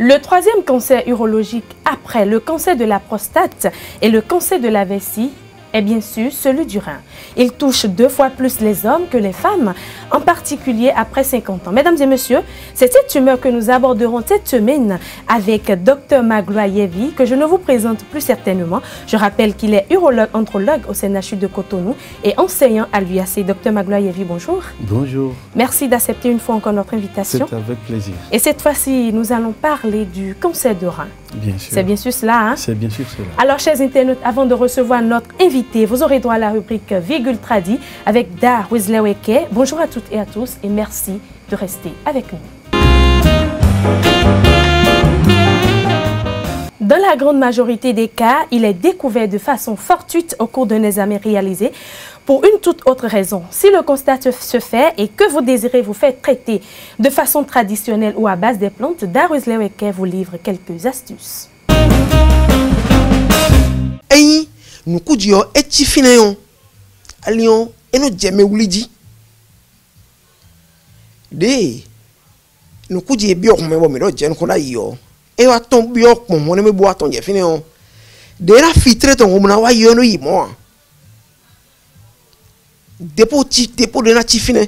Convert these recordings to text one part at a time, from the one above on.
Le troisième cancer urologique après le cancer de la prostate et le cancer de la vessie est bien sûr celui du rein. Il touche 2 fois plus les hommes que les femmes, en particulier après 50 ans. Mesdames et messieurs, c'est cette tumeur que nous aborderons cette semaine avec Dr Magloire Yévi, que je ne vous présente plus certainement. Je rappelle qu'il est urologue andrologue au CNHU de Cotonou et enseignant à l'UAC. Dr Magloire Yévi, bonjour. Bonjour. Merci d'accepter une fois encore notre invitation. C'est avec plaisir. Et cette fois-ci, nous allons parler du cancer de rein. Bien sûr. C'est bien sûr cela, hein? C'est bien sûr cela. Alors, chers internautes, avant de recevoir notre invité, vous aurez droit à la rubrique Virgule Tradi avec Dar Wesley-Weke. Bonjour à toutes et à tous et merci de rester avec nous. Dans la grande majorité des cas, il est découvert de façon fortuite au cours d'un examen réalisé pour une toute autre raison. Si le constat se fait et que vous désirez vous faire traiter de façon traditionnelle ou à base des plantes, Dar Wesley-Weke vous livre quelques astuces. Hey, nous coudions et tifinéons. Allions et nous djemme oulidi. De nous coudions bien mais bon mais nous djemme qu'on a yo. Et va tomber bien pour mon me boire ton jeffinéon. De la filtre ton on a yo no y moi. Dépôt de na tifine.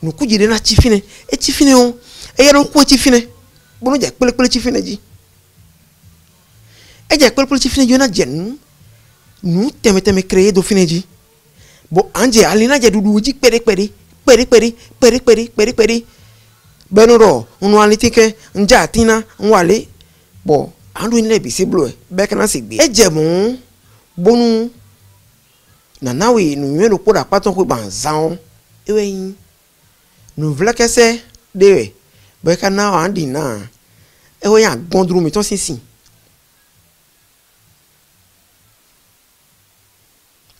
Nous coudions de na tifine et tifinéon. Et ya no quoi tifine. Bon nous jak pele tifine di. Et jak pele tifine yo na jen. Nous teme créer do fineji. Bon anje alina je dudu ji peri. Benoro on wa litike nja tina nwale. Bon andu ni lebi se blo be kana se gbe. E je mon bonu na we nu yelo ko da paton ko ban zan. Ewe yin. Nu vla kese de be kana wa andi na. Ewe ya gondru mi ton sinsin.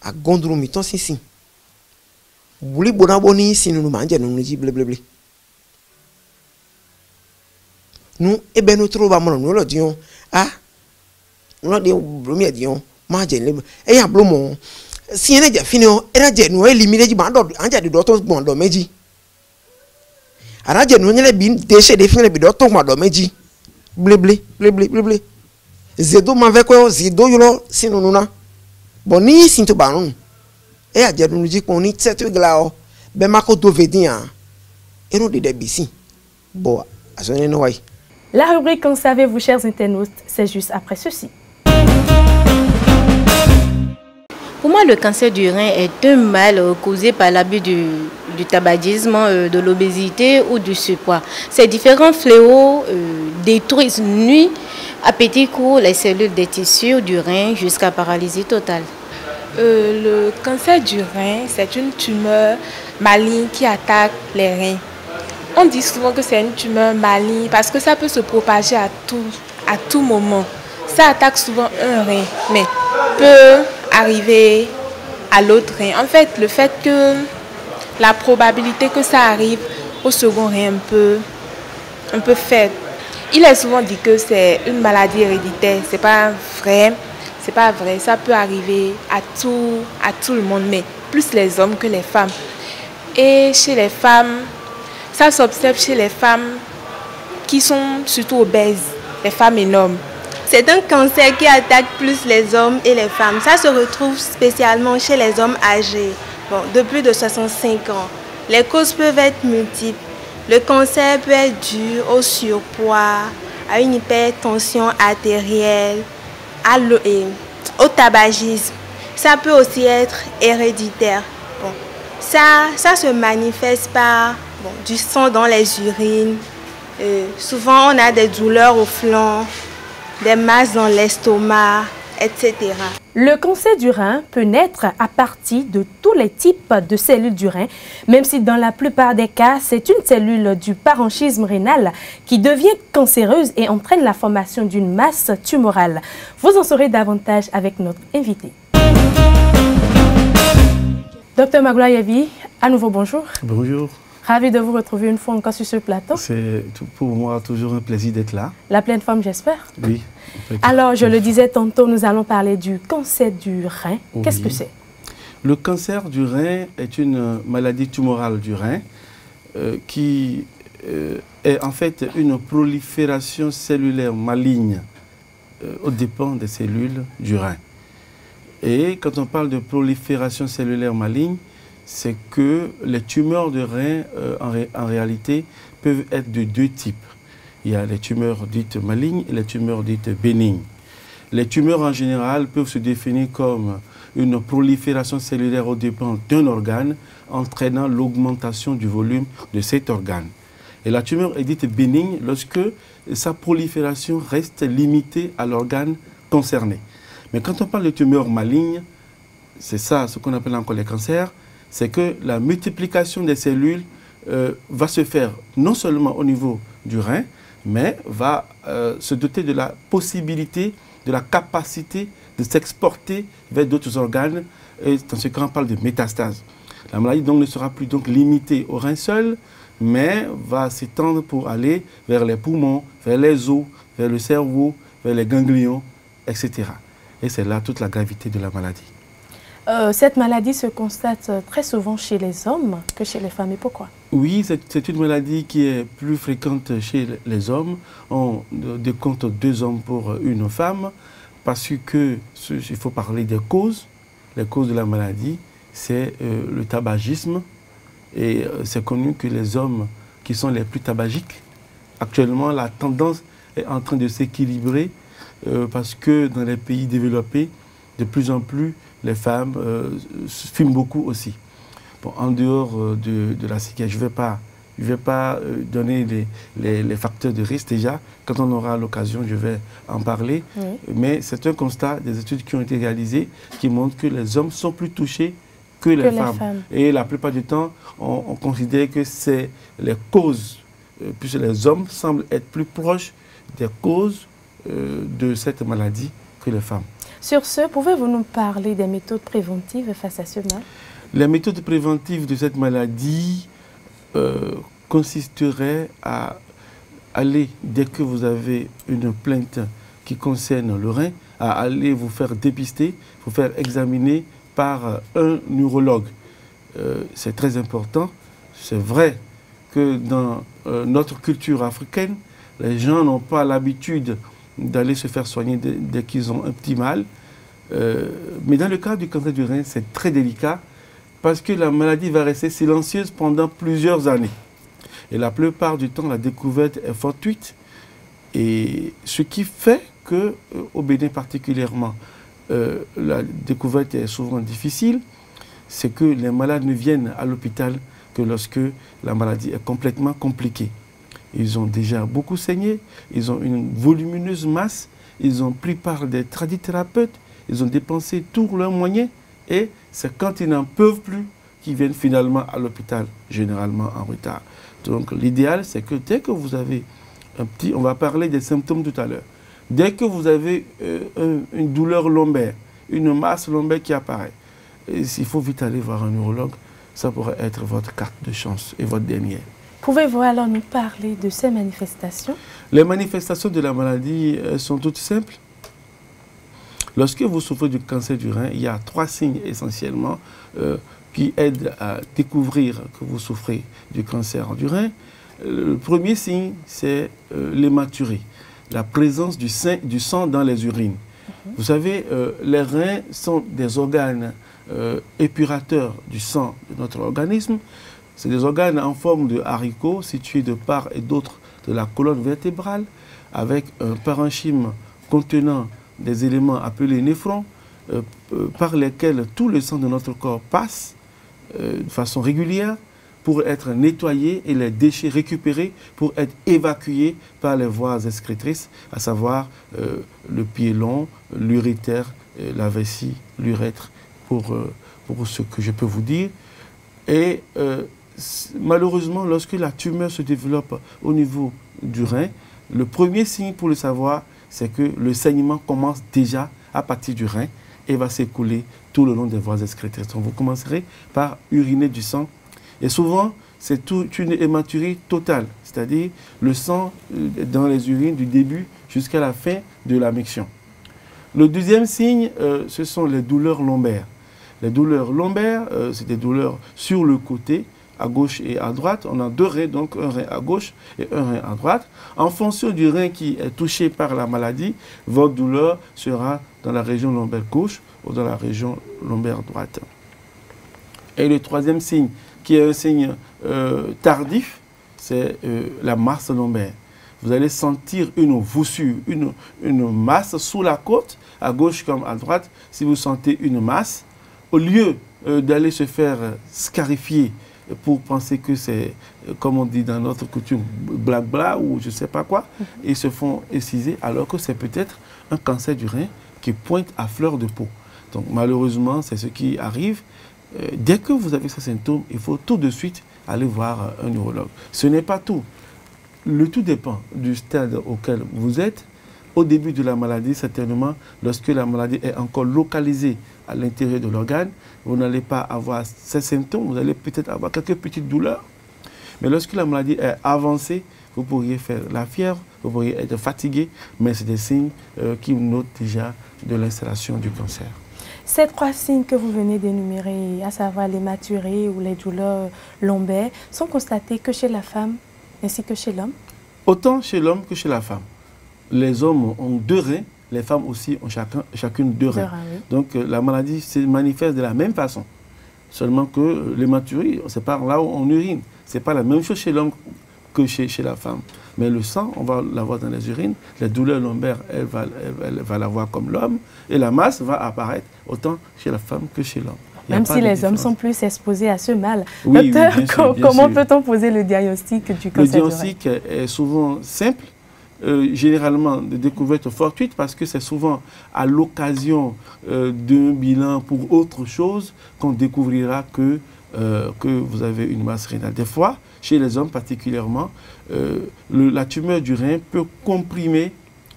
A gondru mi ton sinsin. Buli bona boni sinu nu manje nu ji bleble. Nous e ben nous trouva mon nous le dion ah nous de premier dion manje le e ya blomo si ene ja finio era je nu elimine ji bando anja de doto gbondo meji ara je nu nyele bi déchet de finile bi doto gbondo meji bleble zedo ma ve ko zedo yulo sinu nuna boni sinto banun e ya je nu ji ko ni tsetu glao be mako do vedin e no de bisi bo azone no wai. La rubrique Qu'en savez-vous, chers internautes, c'est juste après ceci. Pour moi, le cancer du rein est un mal causé par l'abus du tabagisme, de l'obésité ou du surpoids. Ces différents fléaux détruisent nuit à petits coups les cellules des tissus du rein jusqu'à paralysie totale. Le cancer du rein, c'est une tumeur maligne qui attaque les reins. On dit souvent que c'est une tumeur maligne parce que ça peut se propager à tout moment. Ça attaque souvent un rein, mais peut arriver à l'autre rein. En fait, le fait que la probabilité que ça arrive au second rein est un peu faible. Il est souvent dit que c'est une maladie héréditaire. C'est pas vrai. C'est pas vrai. Ça peut arriver à tout le monde, mais plus les hommes que les femmes. Et chez les femmes, ça s'observe chez les femmes qui sont surtout obèses, les femmes énormes. C'est un cancer qui attaque plus les hommes et les femmes. Ça se retrouve spécialement chez les hommes âgés, de plus de 65 ans. Les causes peuvent être multiples. Le cancer peut être dû au surpoids, à une hypertension artérielle, au tabagisme. Ça peut aussi être héréditaire. Ça se manifeste par du sang dans les urines. Souvent, on a des douleurs au flanc, des masses dans l'estomac, etc. Le cancer du rein peut naître à partir de tous les types de cellules du rein, même si dans la plupart des cas, c'est une cellule du parenchyme rénal qui devient cancéreuse et entraîne la formation d'une masse tumorale. Vous en saurez davantage avec notre invité. Dr Magloire Yévi, à nouveau bonjour. Bonjour. Ravi de vous retrouver une fois encore sur ce plateau. C'est pour moi toujours un plaisir d'être là. La pleine forme, j'espère. Oui. Alors, je le disais tantôt, nous allons parler du cancer du rein. Oui. Qu'est-ce que c'est? Le cancer du rein est une maladie tumorale du rein qui est en fait une prolifération cellulaire maligne aux dépens des cellules du rein. Et quand on parle de prolifération cellulaire maligne, c'est que les tumeurs de rein, en réalité, peuvent être de deux types. Il y a les tumeurs dites malignes et les tumeurs dites bénignes. Les tumeurs en général peuvent se définir comme une prolifération cellulaire aux dépens d'un organe, entraînant l'augmentation du volume de cet organe. Et la tumeur est dite bénigne lorsque sa prolifération reste limitée à l'organe concerné. Mais quand on parle de tumeurs malignes, c'est ça ce qu'on appelle encore les cancers, c'est que la multiplication des cellules va se faire non seulement au niveau du rein, mais va se doter de la possibilité, de la capacité de s'exporter vers d'autres organes. Et dans ce cas, on parle de métastase. La maladie donc ne sera plus donc limitée au rein seul, mais va s'étendre pour aller vers les poumons, vers les os, vers le cerveau, vers les ganglions, etc. Et c'est là toute la gravité de la maladie. Cette maladie se constate très souvent chez les hommes que chez les femmes. Et pourquoi? Oui, c'est une maladie qui est plus fréquente chez les hommes. On décompte 2 hommes pour une femme parce que il faut parler des causes. Les causes de la maladie, c'est le tabagisme. Et c'est connu que les hommes qui sont les plus tabagiques, actuellement, la tendance est en train de s'équilibrer parce que dans les pays développés, de plus en plus, les femmes fument beaucoup aussi. Bon, en dehors de la cigarette, je ne vais pas donner les facteurs de risque déjà. Quand on aura l'occasion, je vais en parler. Oui. Mais c'est un constat des études qui ont été réalisées qui montrent que les hommes sont plus touchés que les femmes. Et la plupart du temps, on considère que c'est les causes, puisque les hommes semblent être plus proches des causes de cette maladie que les femmes. Sur ce, pouvez-vous nous parler des méthodes préventives face à ce mal? Les méthodes préventives de cette maladie consisteraient à aller, dès que vous avez une plainte qui concerne le rein, à aller vous faire dépister, vous faire examiner par un neurologue. C'est très important. C'est vrai que dans notre culture africaine, les gens n'ont pas l'habitude d'aller se faire soigner dès qu'ils ont un petit mal. Mais dans le cas du cancer du rein, c'est très délicat parce que la maladie va rester silencieuse pendant plusieurs années. Et la plupart du temps, la découverte est fortuite. Et ce qui fait qu'au Bénin particulièrement, la découverte est souvent difficile, c'est que les malades ne viennent à l'hôpital que lorsque la maladie est complètement compliquée. Ils ont déjà beaucoup saigné, ils ont une volumineuse masse, ils ont pris part des tradithérapeutes, ils ont dépensé tous leurs moyens et c'est quand ils n'en peuvent plus qu'ils viennent finalement à l'hôpital, généralement en retard. Donc l'idéal, c'est que dès que vous avez un petit, on va parler des symptômes tout à l'heure, dès que vous avez une douleur lombaire, une masse lombaire qui apparaît, il faut vite aller voir un neurologue, ça pourrait être votre carte de chance et votre dernière. Pouvez-vous alors nous parler de ces manifestations? Les manifestations de la maladie sont toutes simples. Lorsque vous souffrez du cancer du rein, il y a 3 signes essentiellement qui aident à découvrir que vous souffrez du cancer du rein. Le premier signe, c'est l'hématurie, la présence du sang dans les urines. Vous savez, les reins sont des organes épurateurs du sang de notre organisme. C'est des organes en forme de haricots situés de part et d'autre de la colonne vertébrale avec un parenchyme contenant des éléments appelés néphrons par lesquels tout le sang de notre corps passe de façon régulière pour être nettoyé et les déchets récupérés pour être évacués par les voies excrétrices, à savoir le pyélon, l'urétère, la vessie, l'urètre, pour ce que je peux vous dire. Et malheureusement, lorsque la tumeur se développe au niveau du rein, le premier signe pour le savoir, c'est que le saignement commence déjà à partir du rein et va s'écouler tout le long des voies excrétrices. Donc vous commencerez par uriner du sang. Et souvent, c'est une hématurie totale, c'est-à-dire le sang dans les urines du début jusqu'à la fin de la miction. Le deuxième signe, ce sont les douleurs lombaires. Les douleurs lombaires, c'est des douleurs sur le côté, à gauche et à droite. On a 2 reins, donc un rein à gauche et un rein à droite. En fonction du rein qui est touché par la maladie, votre douleur sera dans la région lombaire gauche ou dans la région lombaire droite. Et le 3e signe, qui est un signe tardif, c'est la masse lombaire. Vous allez sentir une voussure, une masse sous la côte, à gauche comme à droite. Si vous sentez une masse, au lieu d'aller se faire scarifier pour penser que c'est, comme on dit dans notre coutume, blabla ou je ne sais pas quoi, ils se font exciser alors que c'est peut-être un cancer du rein qui pointe à fleur de peau. Donc malheureusement, c'est ce qui arrive. Dès que vous avez ces symptômes, il faut tout de suite aller voir un neurologue. Ce n'est pas tout. Le tout dépend du stade auquel vous êtes. Au début de la maladie, certainement, lorsque la maladie est encore localisée à l'intérieur de l'organe, vous n'allez pas avoir ces symptômes, vous allez peut-être avoir quelques petites douleurs. Mais lorsque la maladie est avancée, vous pourriez faire la fièvre, vous pourriez être fatigué, mais c'est des signes qui notent déjà de l'installation du cancer. Ces 3 signes que vous venez d'énumérer, à savoir l'hématurie ou les douleurs lombaires, sont constatés que chez la femme ainsi que chez l'homme? Autant chez l'homme que chez la femme. Les hommes ont 2 reins, les femmes aussi ont chacune 2 reins. Oui. Donc la maladie se manifeste de la même façon. Seulement que l'hématurie, c'est par là où on urine. Ce n'est pas la même chose chez l'homme que chez la femme. Mais le sang, on va l'avoir dans les urines. Les douleurs lombaires, elle va l'avoir comme l'homme. Et la masse va apparaître autant chez la femme que chez l'homme. Même si les hommes sont plus exposés à ce mal. Oui, docteur, oui, comment peut-on poser le diagnostic du cancer du rein? Le diagnostic est souvent simple. Généralement de découverte fortuite parce que c'est souvent à l'occasion d'un bilan pour autre chose qu'on découvrira que vous avez une masse rénale. Des fois, chez les hommes particulièrement, la tumeur du rein peut comprimer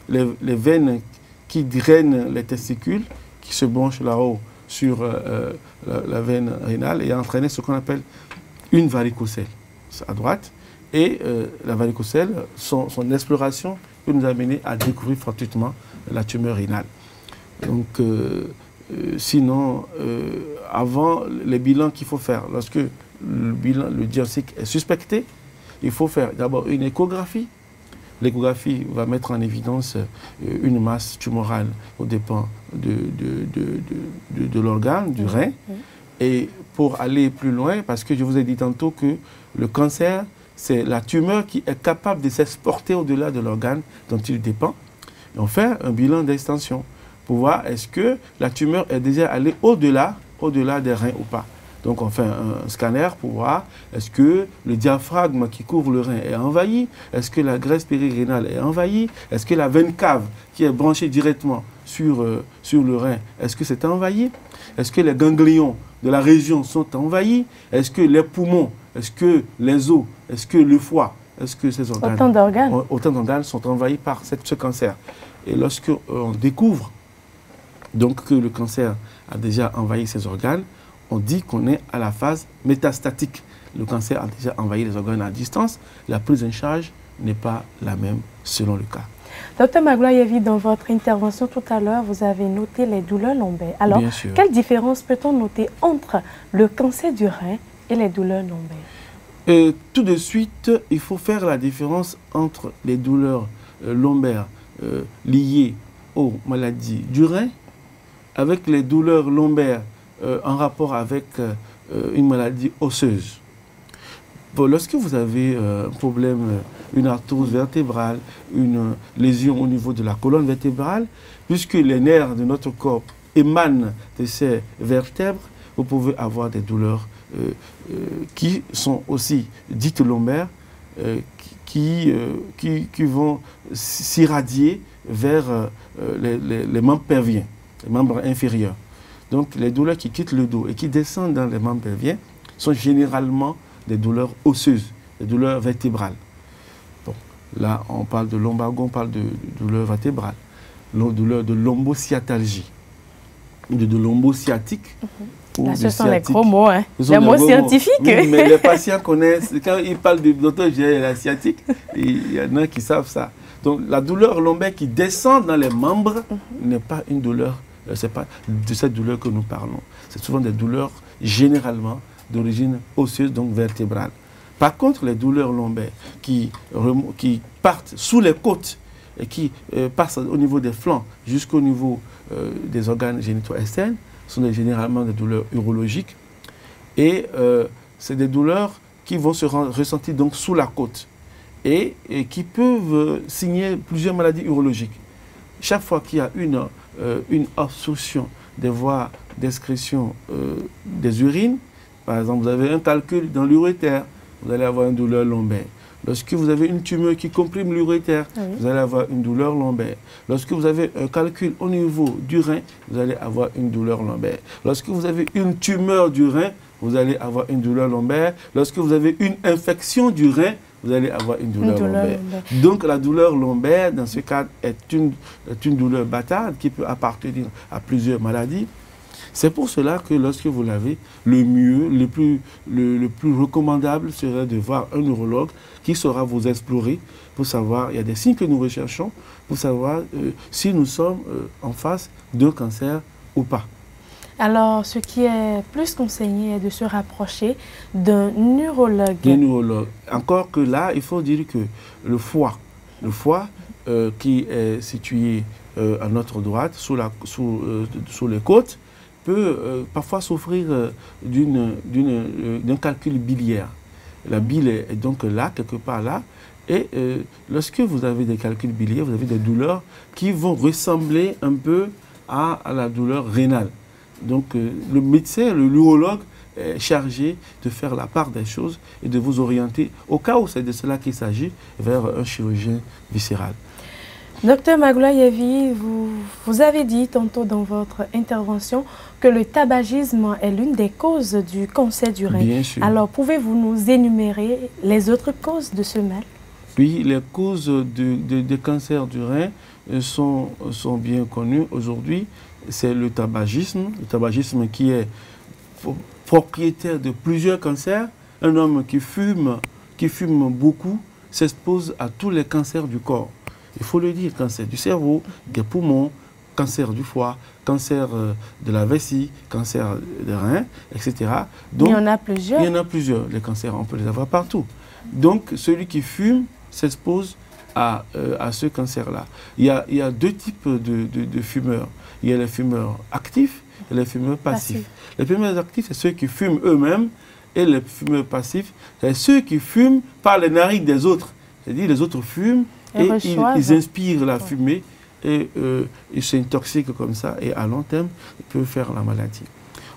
les veines qui drainent les testicules, qui se branchent là-haut sur la veine rénale et entraîner ce qu'on appelle une varicocèle à droite. Et la varicocèle, son exploration peut nous amener à découvrir fortuitement la tumeur rénale. Donc, sinon, avant les bilans qu'il faut faire, lorsque le diagnostic est suspecté, il faut faire d'abord une échographie. L'échographie va mettre en évidence une masse tumorale au dépend de l'organe, du rein. Et pour aller plus loin, parce que je vous ai dit tantôt que le cancer, c'est la tumeur qui est capable de s'exporter au-delà de l'organe dont il dépend. Et on fait un bilan d'extension pour voir est-ce que la tumeur est déjà allée au-delà des reins ou pas. Donc on fait un scanner pour voir est-ce que le diaphragme qui couvre le rein est envahi, est-ce que la graisse périrénale est envahie, est-ce que la veine cave qui est branchée directement sur le rein, est-ce que c'est envahi, est-ce que les ganglions de la région sont envahis, est-ce que les poumons, est-ce que les os, est-ce que le foie, est-ce que ces organes, autant d'organes sont envahis par ce cancer. Et lorsqu'on découvre donc que le cancer a déjà envahi ces organes, on dit qu'on est à la phase métastatique. Le cancer a déjà envahi les organes à distance. La prise en charge n'est pas la même selon le cas. Docteur Magloire-Yévi, dans votre intervention tout à l'heure, vous avez noté les douleurs lombaires. Alors, quelle différence peut-on noter entre le cancer du rein et les douleurs lombaires? Tout de suite, il faut faire la différence entre les douleurs lombaires liées aux maladies du rein avec les douleurs lombaires en rapport avec une maladie osseuse. Bon, lorsque vous avez un problème, une arthrose vertébrale, une lésion au niveau de la colonne vertébrale, puisque les nerfs de notre corps émanent de ces vertèbres, vous pouvez avoir des douleurs qui sont aussi dites lombaires, qui vont s'irradier vers les membres pelviens, les membres inférieurs. Donc les douleurs qui quittent le dos et qui descendent dans les membres pelviens sont généralement des douleurs osseuses, des douleurs vertébrales. Bon, là, on parle de lombago, on parle de douleurs vertébrales, douleurs de lombosciatalgie, ou de lombosciatique. Là, ce sont les gros mots, hein. Les mots scientifiques. Oui, mais les patients connaissent, quand ils parlent du docteur, j'ai la sciatique, il y en a qui savent ça. Donc la douleur lombaire qui descend dans les membres n'est pas une douleur, ce n'est pas de cette douleur que nous parlons. C'est souvent des douleurs généralement d'origine osseuse, donc vertébrale. Par contre, les douleurs lombaires qui partent sous les côtes et qui passent au niveau des flancs jusqu'au niveau des organes génitaux externes sont généralement des douleurs urologiques. Et c'est des douleurs qui vont se ressentir donc sous la côte et qui peuvent signer plusieurs maladies urologiques. Chaque fois qu'il y a une obstruction des voies d'excrétion des urines, par exemple, vous avez un calcul dans l'urétère, vous allez avoir une douleur lombaire. Lorsque vous avez une tumeur qui comprime l'urétère, vous allez avoir une douleur lombaire. Lorsque vous avez un calcul au niveau du rein, vous allez avoir une douleur lombaire. Lorsque vous avez une tumeur du rein, vous allez avoir une douleur lombaire. Lorsque vous avez une infection du rein, vous allez avoir une douleur lombaire. Donc la douleur lombaire, dans ce cas, est une douleur bâtarde qui peut appartenir à plusieurs maladies. C'est pour cela que lorsque vous l'avez, le mieux, le plus recommandable serait de voir un neurologue qui saura vous explorer pour savoir, il y a des signes que nous recherchons, pour savoir si nous sommes en face d'un cancer ou pas. Alors, ce qui est plus conseillé est de se rapprocher d'un neurologue. Un neurologue. Encore que là, il faut dire que le foie qui est situé à notre droite, sous les côtes, peut parfois souffrir d'un calcul biliaire. La bile est donc là, quelque part là, et lorsque vous avez des calculs biliaires, vous avez des douleurs qui vont ressembler un peu à la douleur rénale. Donc le médecin, le neurologue, est chargé de faire la part des choses et de vous orienter, au cas où c'est de cela qu'il s'agit, vers un chirurgien viscéral. Docteur Magloire Yévi, vous avez dit tantôt dans votre intervention que le tabagisme est l'une des causes du cancer du rein. Bien sûr. Alors, pouvez-vous nous énumérer les autres causes de ce mal? Oui, les causes de cancer du rein sont bien connues aujourd'hui. C'est le tabagisme qui est propriétaire de plusieurs cancers. Un homme qui fume beaucoup s'expose à tous les cancers du corps. Il faut le dire, cancer du cerveau, des poumons, cancer du foie, cancer de la vessie, cancer des reins, etc. Donc, il y en a plusieurs. Il y en a plusieurs. Les cancers, on peut les avoir partout. Donc, celui qui fume s'expose à ce cancer-là. Il y a deux types de fumeurs. Il y a les fumeurs actifs et les fumeurs passifs. Les fumeurs actifs, c'est ceux qui fument eux-mêmes, et les fumeurs passifs, c'est ceux qui fument par les narines des autres. C'est-à-dire les autres fument, et ils inspirent la fumée et ils s'intoxiquent comme ça et à long terme, ils peuvent faire la maladie.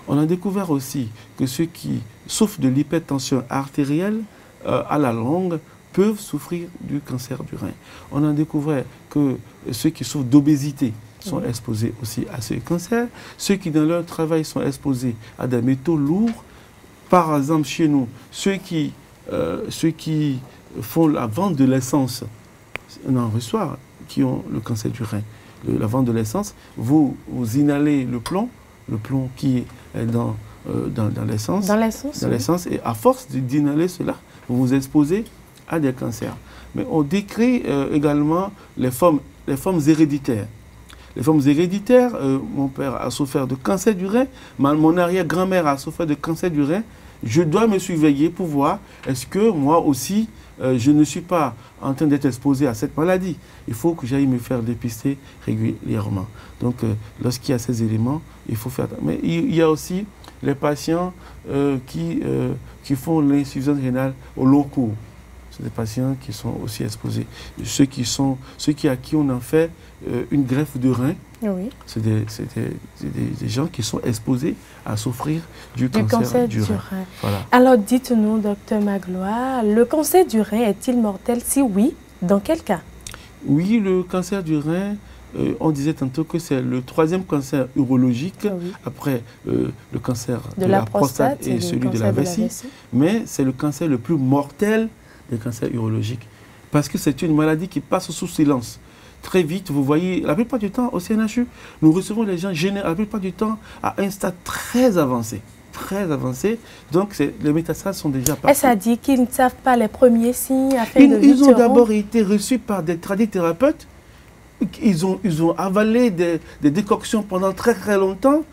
On a découvert aussi que ceux qui souffrent de l'hypertension artérielle à la longue peuvent souffrir du cancer du rein. On a découvert que ceux qui souffrent d'obésité sont exposés aussi à ce cancer. Ceux qui dans leur travail sont exposés à des métaux lourds, par exemple chez nous, ceux qui font la vente de l'essence, on en reçoit qui ont le cancer du rein. La vente de l'essence, vous inhalez le plomb qui est dans l'essence. Dans l'essence, et à force d'inhaler cela, vous vous exposez à des cancers. Mais on décrit également les formes héréditaires. Les formes héréditaires, mon père a souffert de cancer du rein, mon arrière-grand-mère a souffert de cancer du rein. Je dois me surveiller pour voir est-ce que moi aussi, je ne suis pas en train d'être exposé à cette maladie. Il faut que j'aille me faire dépister régulièrement. Donc, lorsqu'il y a ces éléments, il faut faire... Mais il y a aussi les patients qui font l'insuffisance rénale au long cours. C'est des patients qui sont aussi exposés. Ceux à qui on en fait une greffe de rein, c'est des gens qui sont exposés à souffrir du cancer du rein. Voilà. Alors dites-nous, docteur Magloire, le cancer du rein est-il mortel? Si oui, dans quel cas? Oui, le cancer du rein, on disait tantôt que c'est le 3e cancer urologique, après le cancer de la prostate et celui de la vessie. Mais c'est le cancer le plus mortel des cancers urologiques. Parce que c'est une maladie qui passe sous silence. Très vite, vous voyez, la plupart du temps, au CNHU, nous recevons les gens la plupart du temps à un stade très avancé. Très avancé. Donc, les métastases sont déjà parties. Est-ce à dire qu'ils ne savent pas les premiers signes Ils ont d'abord été reçus par des tradithérapeutes. Ils ont avalé des décoctions pendant très très longtemps.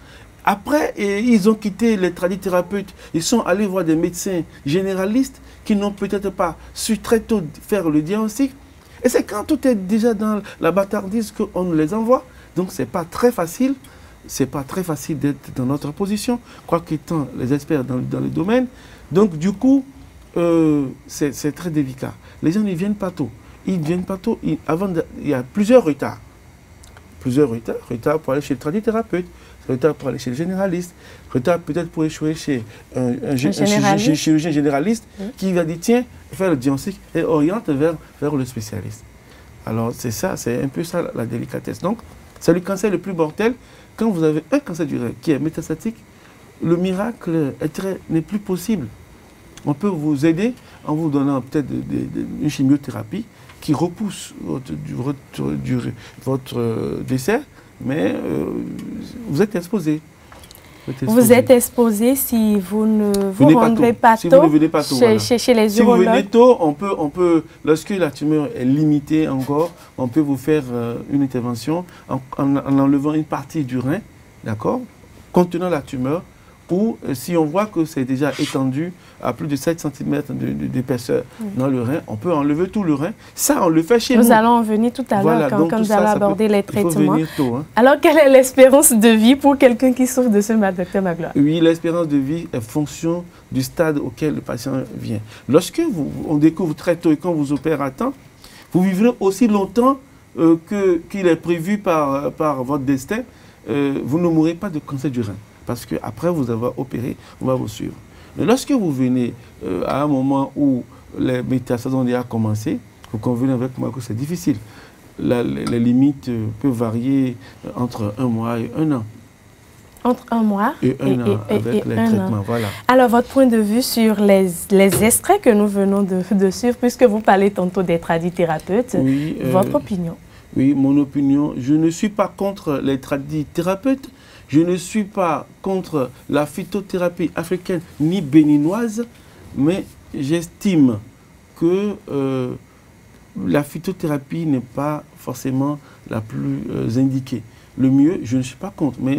Après, ils ont quitté les tradithérapeutes, ils sont allés voir des médecins généralistes qui n'ont peut-être pas su très tôt faire le diagnostic. Et c'est quand tout est déjà dans la bâtardise qu'on nous les envoie. Donc c'est pas très facile. C'est pas très facile d'être dans notre position, quoi qu'étant les experts dans le domaine. Donc du coup, c'est très délicat. Les gens ne viennent pas tôt. Ils ne viennent pas tôt. Il y a plusieurs retards. Retard pour aller chez le tradithérapeute, retard pour aller chez le généraliste, retard peut-être pour échouer chez un chirurgien généraliste qui va dire tiens, faire le diagnostic et oriente vers le spécialiste. Alors c'est ça, c'est un peu ça la délicatesse. Donc c'est le cancer le plus mortel. Quand vous avez un cancer du rein qui est métastatique, le miracle n'est plus possible. On peut vous aider en vous donnant peut-être une chimiothérapie qui repousse votre décès, mais vous êtes exposé. Vous êtes exposé si vous ne vous rendez pas tôt chez les urologues. Si vous venez tôt, on peut, lorsque la tumeur est limitée encore, on peut vous faire une intervention en enlevant une partie du rein, d'accord, contenant la tumeur, ou si on voit que c'est déjà étendu à plus de 7 cm d'épaisseur dans le rein, on peut enlever tout le rein. Ça, on le fait chez nous. Nous allons en venir tout à l'heure voilà, quand nous allons aborder les traitements. Il faut venir tôt, hein. Alors, quelle est l'espérance de vie pour quelqu'un qui souffre de ce mal, Dr Magloire? Oui, l'espérance de vie est fonction du stade auquel le patient vient. Lorsque on découvre très tôt et quand vous opérez à temps, vous vivrez aussi longtemps qu'il est prévu par votre destin. Vous ne mourrez pas de cancer du rein. Parce qu'après vous avoir opéré, on va vous suivre. Mais lorsque vous venez à un moment où les métastases ont déjà commencé, vous convenez avec moi que c'est difficile. Les limites peuvent varier entre 1 mois et 1 an. Entre 1 mois et 1 an avec les traitements. Voilà. Alors, votre point de vue sur les extraits que nous venons de suivre, puisque vous parlez tantôt des tradithérapeutes, votre opinion? Oui, mon opinion, je ne suis pas contre les tradithérapeutes. Je ne suis pas contre la phytothérapie africaine ni béninoise, mais j'estime que la phytothérapie n'est pas forcément la plus indiquée. Le mieux, je ne suis pas contre, mais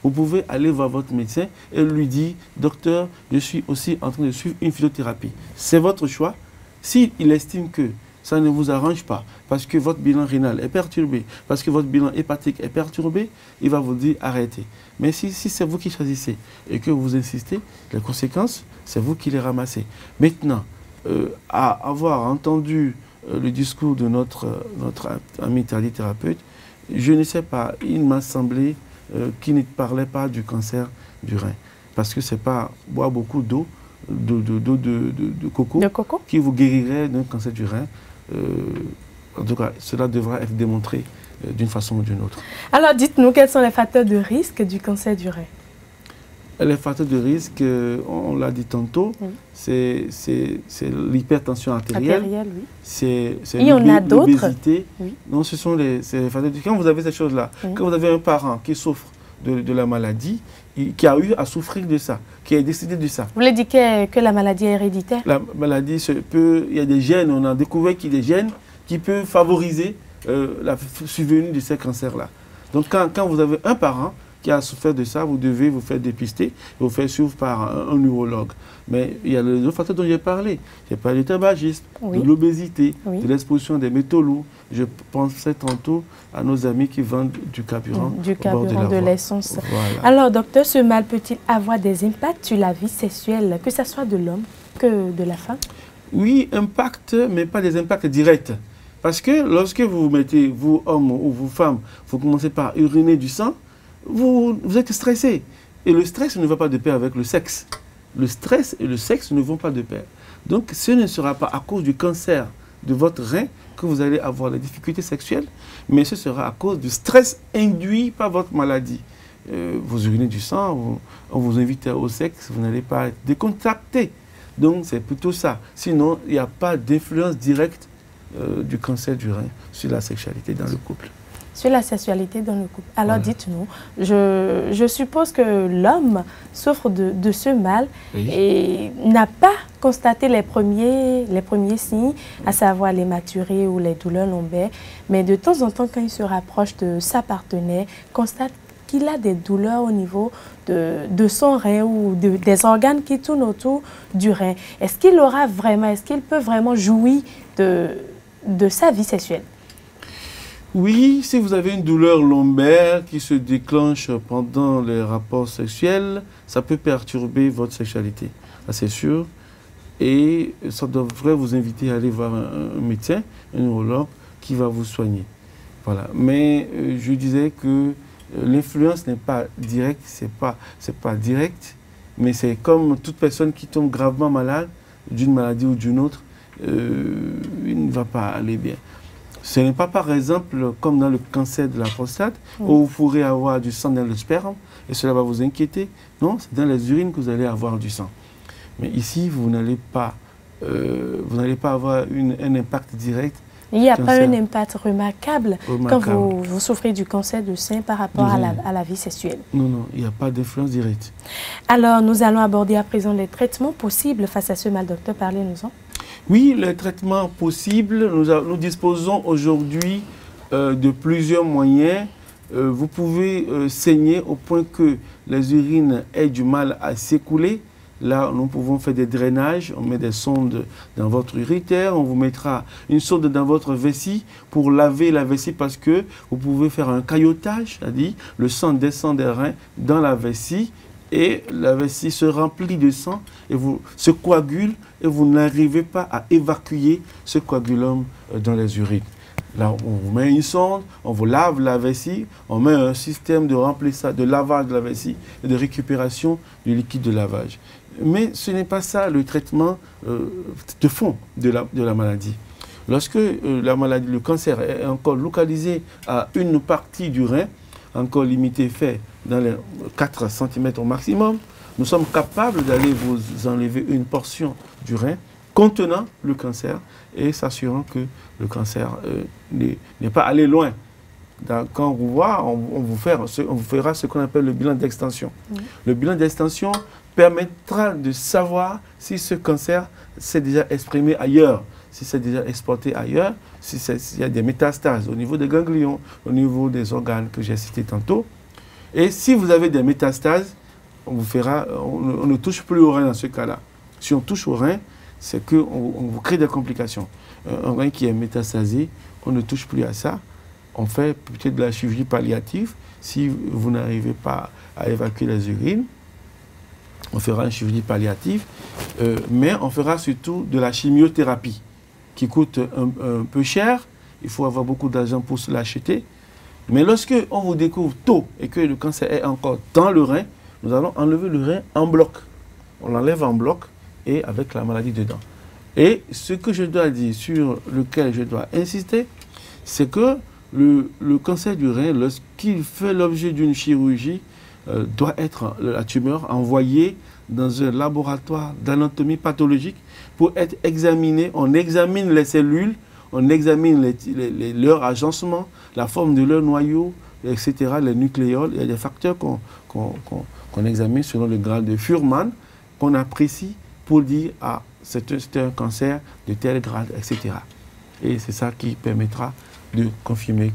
vous pouvez aller voir votre médecin et lui dire « Docteur, je suis aussi en train de suivre une phytothérapie ». C'est votre choix. S'il estime que ça ne vous arrange pas, parce que votre bilan rénal est perturbé, parce que votre bilan hépatique est perturbé, il va vous dire arrêtez. Mais si c'est vous qui choisissez et que vous insistez, les conséquences, c'est vous qui les ramassez. Maintenant, à avoir entendu le discours de notre ami tradithérapeute, je ne sais pas, il m'a semblé qu'il ne parlait pas du cancer du rein. Parce que ce n'est pas boire beaucoup d'eau, de coco, qui vous guérirait d'un cancer du rein. En tout cas, cela devra être démontré d'une façon ou d'une autre. Alors, dites-nous, quels sont les facteurs de risque du cancer du rein? Les facteurs de risque, on l'a dit tantôt, c'est l'hypertension artérielle, c'est l'obésité. Non, ce sont les facteurs de risque. Quand vous avez ces choses-là, quand vous avez un parent qui souffre de la maladie, qui a eu à souffrir de ça, qui est décédé de ça. Vous voulez dire que la maladie est héréditaire? La maladie, il y a des gènes, on a découvert qu'il y a des gènes qui peuvent favoriser la survenue de ces cancers-là. Donc quand vous avez un parent qui a souffert de ça, vous devez vous faire dépister, vous faire suivre par un neurologue. Mais il y a les autres facteurs dont j'ai parlé. J'ai parlé du tabagisme, de l'obésité, de l'exposition des métaux lourds. Je pensais tantôt à nos amis qui vendent du carburant. Du carburant, de l'essence. Voilà. Alors, docteur, ce mal peut-il avoir des impacts sur la vie sexuelle, que ce soit de l'homme que de la femme? Oui, impact, mais pas des impacts directs. Parce que lorsque vous vous mettez, vous hommes ou vous femmes, vous commencez par uriner du sang, vous êtes stressé. Et le stress ne va pas de pair avec le sexe. Le stress et le sexe ne vont pas de pair. Donc, ce ne sera pas à cause du cancer de votre rein que vous allez avoir des difficultés sexuelles, mais ce sera à cause du stress induit par votre maladie. Vous urinez du sang, on vous invite au sexe, vous n'allez pas être décontracté. Donc, c'est plutôt ça. Sinon, il n'y a pas d'influence directe du cancer du rein sur la sexualité dans le couple. Sur la sexualité dans le couple. Alors dites-nous, je suppose que l'homme souffre de ce mal et n'a pas constaté les premiers signes, à savoir l'hématurie ou les douleurs lombaires, mais de temps en temps, quand il se rapproche de sa partenaire, constate qu'il a des douleurs au niveau de son rein ou des organes qui tournent autour du rein, est-ce qu'il peut vraiment jouir de sa vie sexuelle? Oui, si vous avez une douleur lombaire qui se déclenche pendant les rapports sexuels, ça peut perturber votre sexualité, ça c'est sûr. Et ça devrait vous inviter à aller voir un médecin, un neurologue qui va vous soigner. Voilà. Mais je disais que l'influence n'est pas directe, c'est pas direct, mais c'est comme toute personne qui tombe gravement malade d'une maladie ou d'une autre, il ne va pas aller bien. Ce n'est pas par exemple comme dans le cancer de la prostate, où vous pourrez avoir du sang dans le sperme et cela va vous inquiéter. Non, c'est dans les urines que vous allez avoir du sang. Mais ici, vous n'allez pas avoir un impact direct. Il n'y a pas un impact remarquable quand vous souffrez du cancer du sein par rapport à la vie sexuelle. Non, non, il n'y a pas d'influence directe. Alors, nous allons aborder à présent les traitements possibles face à ce mal, docteur. Parlez-nous-en. Oui, les traitements possibles, nous disposons aujourd'hui de plusieurs moyens. Vous pouvez saigner au point que les urines aient du mal à s'écouler. Là, nous pouvons faire des drainages, on met des sondes dans votre urétère, on vous mettra une sonde dans votre vessie pour laver la vessie parce que vous pouvez faire un caillotage, c'est-à-dire le sang descend des reins dans la vessie et la vessie se remplit de sang et se coagule et vous n'arrivez pas à évacuer ce coagulum dans les urines. Là, on vous met une sonde, on vous lave la vessie, on met un système de remplissage, de lavage de la vessie et de récupération du liquide de lavage. Mais ce n'est pas ça le traitement de fond de la maladie. Lorsque le cancer est encore localisé à une partie du rein, encore limité, fait dans les 4 cm au maximum, nous sommes capables d'aller vous enlever une portion du rein contenant le cancer et s'assurant que le cancer n'est pas allé loin. Quand on vous voit, on vous fera ce qu'on appelle le bilan d'extension. Le bilan d'extension permettra de savoir si ce cancer s'est déjà exprimé ailleurs, si c'est déjà exporté ailleurs, s'il y a des métastases au niveau des ganglions, au niveau des organes que j'ai cités tantôt. Et si vous avez des métastases, on ne touche plus au rein dans ce cas-là. Si on touche au rein, c'est qu'on vous crée des complications. Un rein qui est métastasé, on ne touche plus à ça. On fait peut-être de la chirurgie palliative. Si vous n'arrivez pas à évacuer les urines, on fera une chirurgie palliative, mais on fera surtout de la chimiothérapie qui coûte un peu cher. Il faut avoir beaucoup d'argent pour se l'acheter. Mais lorsque on vous découvre tôt et que le cancer est encore dans le rein, nous allons enlever le rein en bloc. On l'enlève en bloc et avec la maladie dedans. Et ce que je dois dire, sur lequel je dois insister, c'est que le cancer du rein, lorsqu'il fait l'objet d'une chirurgie, doit être la tumeur envoyée dans un laboratoire d'anatomie pathologique pour être examinée. On examine les cellules, on examine leur agencement, la forme de leur noyau, etc., les nucléoles. Il y a des facteurs qu'on examine selon le grade de Fuhrmann, qu'on apprécie pour dire « Ah, c'est un cancer de tel grade, etc. » Et c'est ça qui permettra de confirmer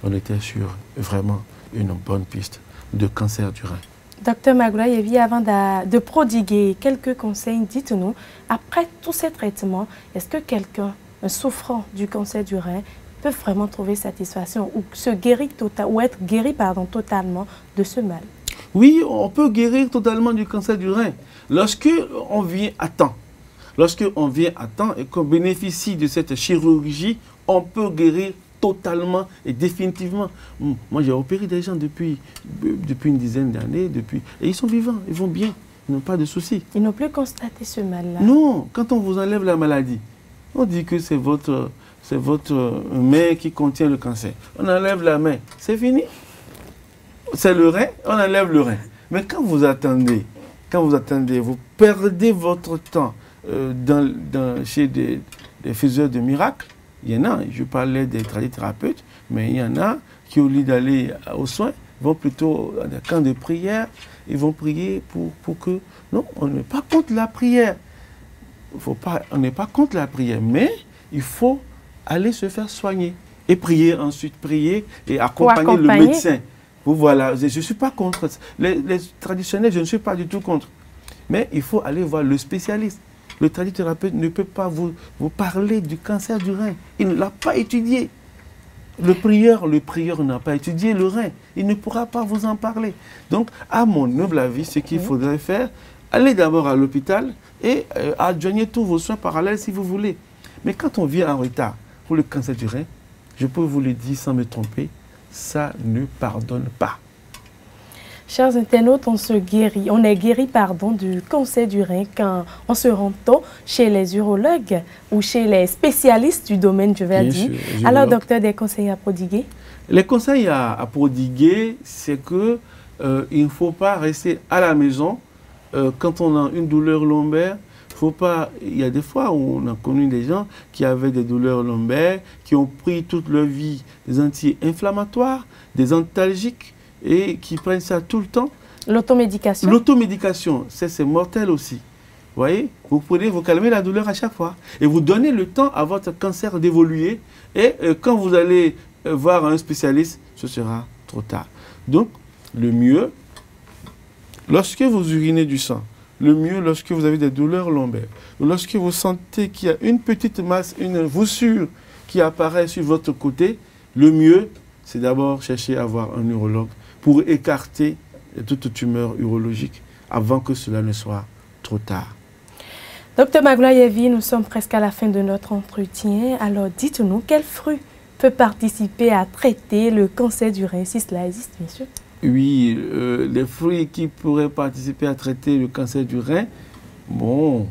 qu'on était sur vraiment une bonne piste de cancer du rein. Docteur Magloire, avant de prodiguer quelques conseils, dites-nous, après tous ces traitements, est-ce que quelqu'un souffrant du cancer du rein peut vraiment trouver satisfaction ou être guéri totalement de ce mal? Oui, on peut guérir totalement du cancer du rein lorsque on vient à temps. Lorsqu'on vient à temps et qu'on bénéficie de cette chirurgie, on peut guérir totalement et définitivement. Moi, j'ai opéré des gens depuis une dizaine d'années, et ils sont vivants, ils vont bien, ils n'ont pas de soucis. Ils n'ont plus constaté ce mal-là? Non, quand on vous enlève la maladie, on dit que c'est votre main qui contient le cancer. On enlève la main, c'est fini. C'est le rein, on enlève le rein. Mais quand vous attendez, vous perdez votre temps chez des faiseurs de miracles. Il y en a, je parlais des tradithérapeutes, mais il y en a qui, au lieu d'aller aux soins, vont plutôt à des camps de prière, ils vont prier pour que... Non, on n'est pas contre la prière. On n'est pas contre la prière, mais il faut aller se faire soigner. Et prier ensuite, prier et accompagner le médecin Vous voilà, je ne suis pas contre. Les traditionnels, je ne suis pas du tout contre. Mais il faut aller voir le spécialiste. Le tradithérapeute ne peut pas vous parler du cancer du rein. Il ne l'a pas étudié. Le prieur n'a pas étudié le rein. Il ne pourra pas vous en parler. Donc, à mon humble avis, ce qu'il faudrait faire, allez d'abord à l'hôpital et adjoignez tous vos soins parallèles si vous voulez. Mais quand on vient en retard pour le cancer du rein, je peux vous le dire sans me tromper, ça ne pardonne pas. Chers internautes, on est guéri du cancer du rein quand on se rend tôt chez les urologues ou chez les spécialistes du domaine, je vais dire. Alors, docteur, des conseils à prodiguer? Les conseils à prodiguer, c'est que il ne faut pas rester à la maison quand on a une douleur lombaire. Faut pas, il y a des fois où on a connu des gens qui avaient des douleurs lombaires, qui ont pris toute leur vie des anti-inflammatoires, des antalgiques, et qui prennent ça tout le temps. L'automédication. L'automédication, c'est mortel aussi. Vous voyez, vous calmez la douleur à chaque fois. Et vous donnez le temps à votre cancer d'évoluer. Et quand vous allez voir un spécialiste, ce sera trop tard. Donc, le mieux, lorsque vous urinez du sang, le mieux lorsque vous avez des douleurs lombaires, lorsque vous sentez qu'il y a une petite masse, une voussure qui apparaît sur votre côté, le mieux, c'est d'abord chercher à voir un urologue pour écarter toute tumeur urologique avant que cela ne soit trop tard. Docteur Magloire-Yévi, nous sommes presque à la fin de notre entretien. Alors dites-nous, quel fruit peut participer à traiter le cancer du rein, si cela existe, bien sûr? Oui, les fruits qui pourraient participer à traiter le cancer du rein, bon,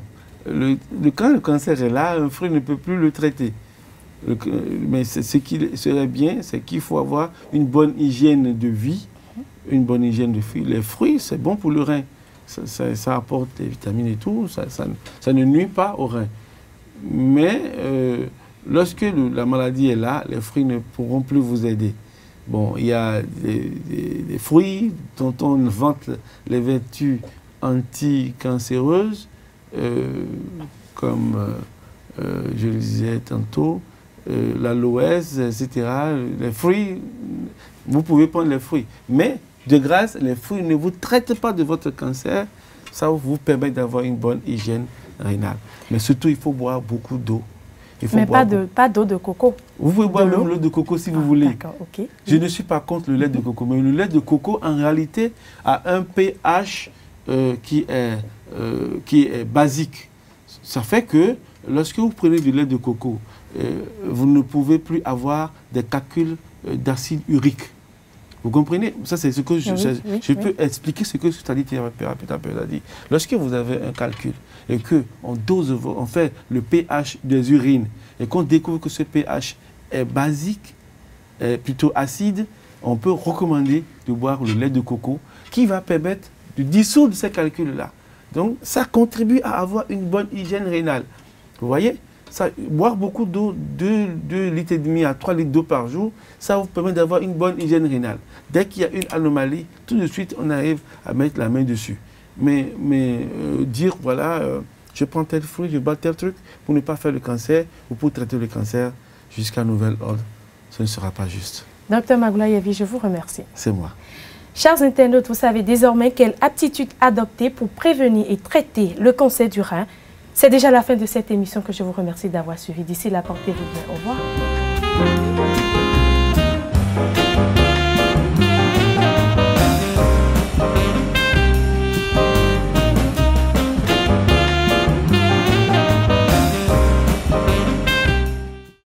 quand le cancer est là, un fruit ne peut plus le traiter. Mais ce qui serait bien, c'est qu'il faut avoir une bonne hygiène de vie, une bonne hygiène de vie. Les fruits, c'est bon pour le rein. Ça apporte des vitamines et tout, ça ne nuit pas au rein. Mais lorsque la maladie est là, les fruits ne pourront plus vous aider. Bon, il y a des fruits dont on vante les vertus anti-cancéreuses, comme je le disais tantôt, l'aloès, etc. Les fruits, vous pouvez prendre les fruits. Mais, de grâce, les fruits ne vous traitent pas de votre cancer. Ça vous permet d'avoir une bonne hygiène rénale. Mais surtout, il faut boire beaucoup d'eau. Mais pas d'eau de coco. Vous pouvez boire l'eau de coco si vous voulez. D'accord, ok. Je ne suis pas contre le lait de coco, mais le lait de coco, en réalité, a un pH qui est basique. Ça fait que, lorsque vous prenez du lait de coco, vous ne pouvez plus avoir des calculs d'acide urique. Vous comprenez? Ça, c'est ce que je peux expliquer ce que le tradithérapeute a dit. Lorsque vous avez un calcul et qu'on fait le pH des urines et qu'on découvre que ce pH est basique, est plutôt acide, on peut recommander de boire le lait de coco qui va permettre de dissoudre ces calculs-là. Donc, ça contribue à avoir une bonne hygiène rénale. Vous voyez? Boire beaucoup d'eau, 2,5 litres à 3 litres d'eau par jour, ça vous permet d'avoir une bonne hygiène rénale. Dès qu'il y a une anomalie, tout de suite, on arrive à mettre la main dessus. Mais dire, voilà, je prends tel fruit, je bois tel truc pour ne pas faire le cancer ou pour traiter le cancer jusqu'à nouvel ordre, ce ne sera pas juste. Docteur Magloire-Yévi, je vous remercie. C'est moi. Chers internautes, vous savez désormais quelle aptitude adopter pour prévenir et traiter le cancer du rein. C'est déjà la fin de cette émission que je vous remercie d'avoir suivi. D'ici là, portez-vous bien. Au revoir.